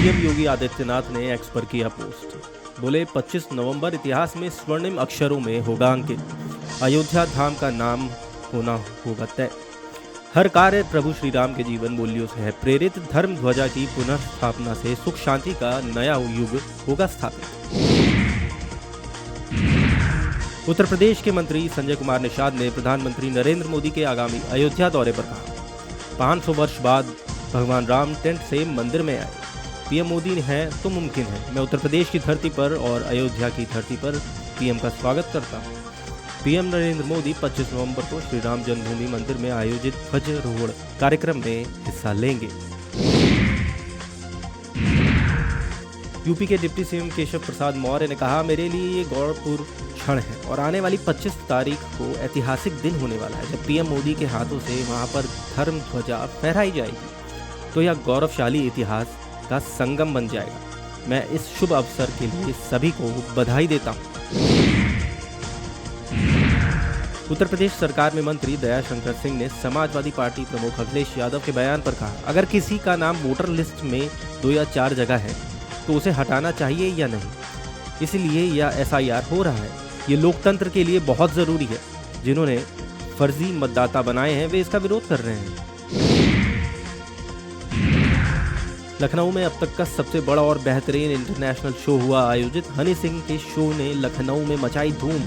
CM Yogi Adityanath ने x पर किया पोस्ट। बोले 25 नवंबर इतिहास में स्वर्णिम अक्षरों में होगा अंकित। अयोध्या धाम का नाम होना होगा तय। हर कार्य प्रभु श्री राम के जीवन मूल्यों से है प्रेरित। धर्म ध्वजा की पुनर्स्थापना से सुख शांति का नया युग होगा स्थापित। उत्तर प्रदेश के मंत्री संजय कुमार निषाद ने प्रधानमंत्री नरेंद्र मोदी के आगामी अयोध्या दौरे पर कहा, 500 वर्ष बाद भगवान राम टेंट से मंदिर में आए। पीएम मोदी है तो मुमकिन है। मैं उत्तर प्रदेश की धरती पर और अयोध्या की धरती पर पीएम का स्वागत करता हूँ। पीएम नरेंद्र मोदी 25 नवंबर को श्री राम जन्मभूमि मंदिर में आयोजित ध्वजारोहण कार्यक्रम में हिस्सा लेंगे। यूपी के डिप्टी सीएम केशव प्रसाद मौर्य ने कहा, मेरे लिए ये गौरवपूर्ण क्षण है और आने वाली 25 तारीख को ऐतिहासिक दिन होने वाला है जब पीएम मोदी के हाथों से वहां पर धर्म ध्वजा फहराई जाएगी। तो यह गौरवशाली इतिहास का संगम बन जाएगा। मैं इस शुभ अवसर के लिए सभी को बधाई देता हूं। उत्तर प्रदेश सरकार में मंत्री दयाशंकर सिंह ने समाजवादी पार्टी प्रमुख अखिलेश यादव के बयान पर कहा, अगर किसी का नाम वोटर लिस्ट में 2 या 4 जगह है तो उसे हटाना चाहिए या नहीं। इसलिए यह एसआईआर हो रहा है। ये लोकतंत्र के लिए बहुत जरूरी है। जिन्होंने फर्जी मतदाता बनाए हैं वे इसका विरोध कर रहे हैं। लखनऊ में अब तक का सबसे बड़ा और बेहतरीन इंटरनेशनल शो हुआ आयोजित। हनी सिंह के शो ने लखनऊ में मचाई धूम।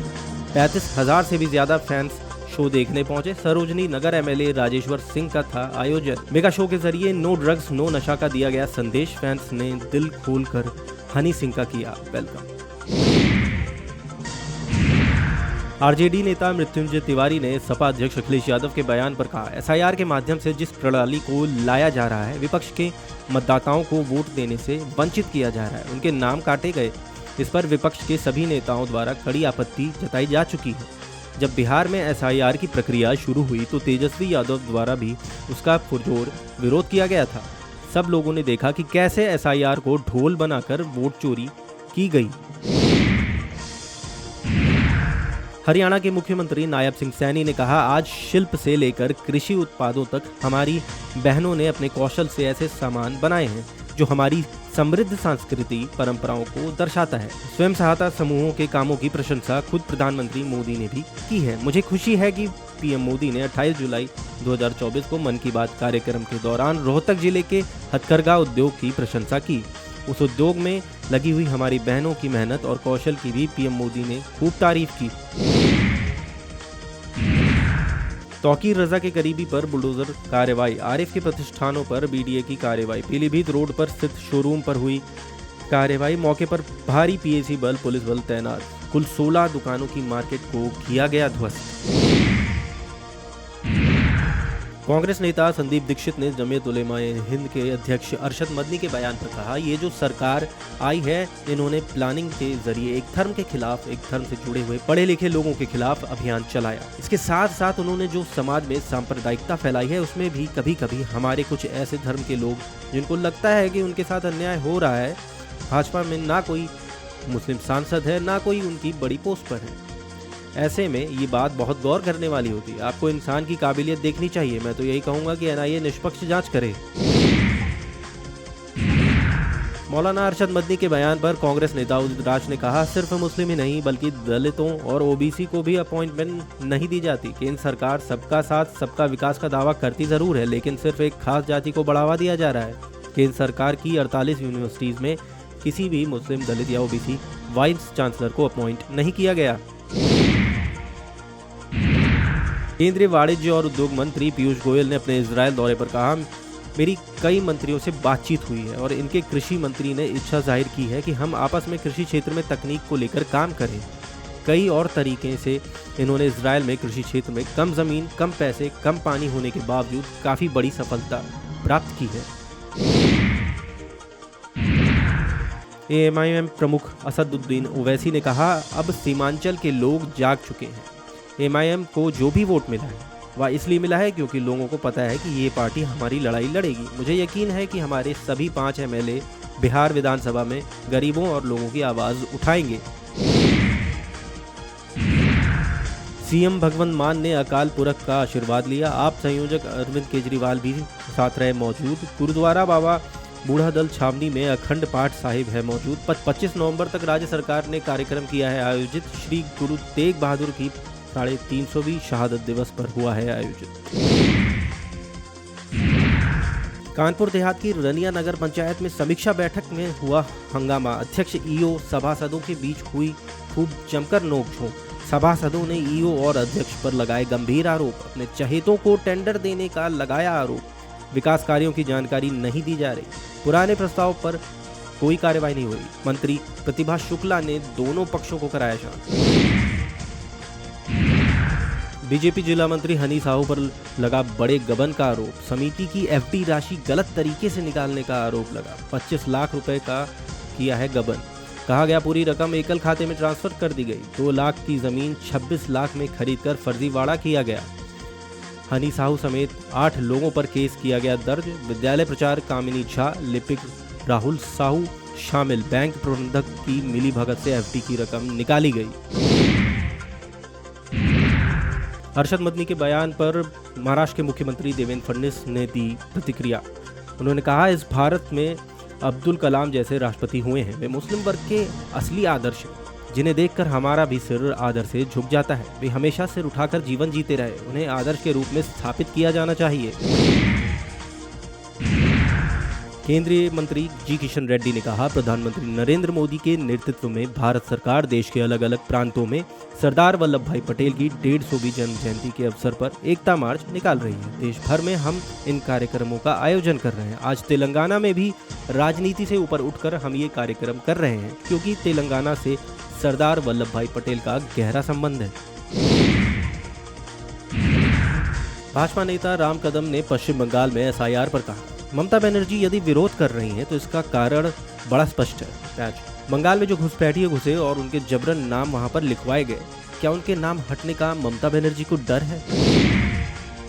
35,000 से भी ज्यादा फैंस शो देखने पहुंचे। सरोजनी नगर एमएलए राजेश्वर सिंह का था आयोजन। मेगा शो के जरिए नो ड्रग्स नो नशा का दिया गया संदेश। फैंस ने दिल खोलकर हनी सिंह का किया वेलकम। आरजेडी नेता मृत्युंजय तिवारी ने सपा अध्यक्ष अखिलेश यादव के बयान पर कहा, एसआईआर के माध्यम से जिस प्रणाली को लाया जा रहा है विपक्ष के मतदाताओं को वोट देने से वंचित किया जा रहा है। उनके नाम काटे गए। इस पर विपक्ष के सभी नेताओं द्वारा कड़ी आपत्ति जताई जा चुकी है। जब बिहार में एसआईआर की प्रक्रिया शुरू हुई तो तेजस्वी यादव द्वारा भी उसका पुरजोर विरोध किया गया था। सब लोगों ने देखा कि कैसे एसआईआर को ढोल बनाकर वोट चोरी की गई। हरियाणा के मुख्यमंत्री नायब सिंह सैनी ने कहा, आज शिल्प से लेकर कृषि उत्पादों तक हमारी बहनों ने अपने कौशल से ऐसे सामान बनाए हैं जो हमारी समृद्ध संस्कृति परंपराओं को दर्शाता है। स्वयं सहायता समूहों के कामों की प्रशंसा खुद प्रधानमंत्री मोदी ने भी की है। मुझे खुशी है कि पीएम मोदी ने 28 जुलाई 2024 को मन की बात कार्यक्रम के दौरान रोहतक जिले के हथकरघा उद्योग की प्रशंसा की। उस उद्योग में लगी हुई हमारी बहनों की मेहनत और कौशल की भी पीएम मोदी ने खूब तारीफ की। तौकीर रजा के करीबी पर बुलडोजर कार्रवाई। आरिफ के प्रतिष्ठानों पर बीडीए की कार्रवाई। पीलीभीत रोड पर स्थित शोरूम पर हुई कार्रवाई। मौके पर भारी पीएसी बल पुलिस बल तैनात। कुल 16 दुकानों की मार्केट को किया गया ध्वस्त। कांग्रेस नेता संदीप दीक्षित ने जमीयत उलेमाए हिंद के अध्यक्ष अरशद मदनी के बयान पर कहा, ये जो सरकार आई है इन्होंने प्लानिंग के जरिए एक धर्म के खिलाफ, एक धर्म से जुड़े हुए पढ़े लिखे लोगों के खिलाफ अभियान चलाया। इसके साथ साथ उन्होंने जो समाज में सांप्रदायिकता फैलाई है उसमें भी कभी कभी हमारे कुछ ऐसे धर्म के लोग जिनको लगता है कि उनके साथ अन्याय हो रहा है। भाजपा में ना कोई मुस्लिम सांसद है ना कोई उनकी बड़ी पोस्ट पर है। ऐसे में ये बात बहुत गौर करने वाली होती है। आपको इंसान की काबिलियत देखनी चाहिए। मैं तो यही कहूंगा कि एनआईए निष्पक्ष जांच करे। मौलाना अरशद मदनी के बयान पर कांग्रेस नेता उदित राज ने कहा, सिर्फ मुस्लिम ही नहीं बल्कि दलितों और ओबीसी को भी अपॉइंटमेंट नहीं दी जाती। केंद्र सरकार सबका साथ सबका विकास का दावा करती जरूर है लेकिन सिर्फ एक खास जाति को बढ़ावा दिया जा रहा है। केंद्र सरकार की 48 यूनिवर्सिटीज में किसी भी मुस्लिम, दलित या ओबीसी वाइस चांसलर को अपॉइंट नहीं किया गया। केंद्रीय वाणिज्य और उद्योग मंत्री पीयूष गोयल ने अपने इजरायल दौरे पर कहा, मेरी कई मंत्रियों से बातचीत हुई है और इनके कृषि मंत्री ने इच्छा जाहिर की है कि हम आपस में कृषि क्षेत्र में तकनीक को लेकर काम करें। कई और तरीके से इन्होंने इजरायल में कृषि क्षेत्र में कम जमीन, कम पैसे, कम पानी होने के बावजूद काफी बड़ी सफलता प्राप्त की है। एएमआईएम प्रमुख असदुद्दीन ओवैसी ने कहा, अब सीमांचल के लोग जाग चुके हैं। एएमआईएम को जो भी वोट मिला है वह इसलिए मिला है क्योंकि लोगों को पता है कि ये पार्टी हमारी लड़ाई लड़ेगी। मुझे यकीन है कि हमारे सभी 5 एमएलए बिहार विधानसभा में गरीबों और लोगों की आवाज उठाएंगे। सीएम भगवंत मान ने अकाल पुरख का आशीर्वाद लिया। आप संयोजक अरविंद केजरीवाल भी साथ रहे मौजूद। गुरुद्वारा बाबा बूढ़ादल छावनी में अखंड पाठ साहिब है मौजूद। 25 नवंबर तक राज्य सरकार ने कार्यक्रम किया है आयोजित। श्री गुरु तेग बहादुर की 350वीं शहादत दिवस पर हुआ है आयोजित। कानपुर देहात की रनिया नगर पंचायत में समीक्षा बैठक में हुआ हंगामा। अध्यक्ष ईओ सभासदों के बीच हुई खूब जमकर नोकझोंक। सभासदों ने ईओ और अध्यक्ष पर लगाए गंभीर आरोप। अपने चहेतों को टेंडर देने का लगाया आरोप। विकास कार्यों की जानकारी नहीं दी जा रही। पुराने प्रस्ताव पर कोई कार्रवाई नहीं हुई। मंत्री प्रतिभा शुक्ला ने दोनों पक्षों को कराया शांत। बीजेपी जिला मंत्री हनी साहू पर लगा बड़े गबन का आरोप। समिति की एफडी राशि गलत तरीके से निकालने का आरोप लगा। 25 लाख रुपए का किया है गबन। कहा गया पूरी रकम एकल खाते में ट्रांसफर कर दी गई। 2 लाख की जमीन 26 लाख में खरीदकर फर्जीवाड़ा किया गया। हनी साहू समेत 8 लोगों पर केस किया गया दर्ज। विद्यालय प्रचार कामिनी झा, लिपिक राहुल साहू शामिल। बैंक प्रबंधक की मिलीभगत से एफडी की रकम निकाली गई। अरशद मदनी के बयान पर महाराष्ट्र के मुख्यमंत्री देवेंद्र फडणवीस ने दी प्रतिक्रिया। उन्होंने कहा, इस भारत में अब्दुल कलाम जैसे राष्ट्रपति हुए हैं। वे मुस्लिम वर्ग के असली आदर्श हैं, जिन्हें देखकर हमारा भी सिर आदर से झुक जाता है। वे हमेशा सिर उठाकर जीवन जीते रहे। उन्हें आदर्श के रूप में स्थापित किया जाना चाहिए। केंद्रीय मंत्री जी किशन रेड्डी ने कहा, प्रधानमंत्री नरेंद्र मोदी के नेतृत्व में भारत सरकार देश के अलग अलग प्रांतों में सरदार वल्लभ भाई पटेल की 150वीं जन्म जयंती के अवसर पर एकता मार्च निकाल रही है। देश भर में हम इन कार्यक्रमों का आयोजन कर रहे हैं। आज तेलंगाना में भी राजनीति से ऊपर उठकर हम ये कार्यक्रम कर रहे हैं, क्योंकि तेलंगाना से सरदार वल्लभ भाई पटेल का गहरा संबंध है। भाजपा नेता राम कदम ने पश्चिम बंगाल में एसआईआर पर कहा, ममता बनर्जी यदि विरोध कर रही हैं तो इसका कारण बड़ा स्पष्ट है। बंगाल में जो घुसपैठिए घुसे और उनके जबरन नाम वहां पर लिखवाए गए, क्या उनके नाम हटने का ममता बनर्जी को डर है?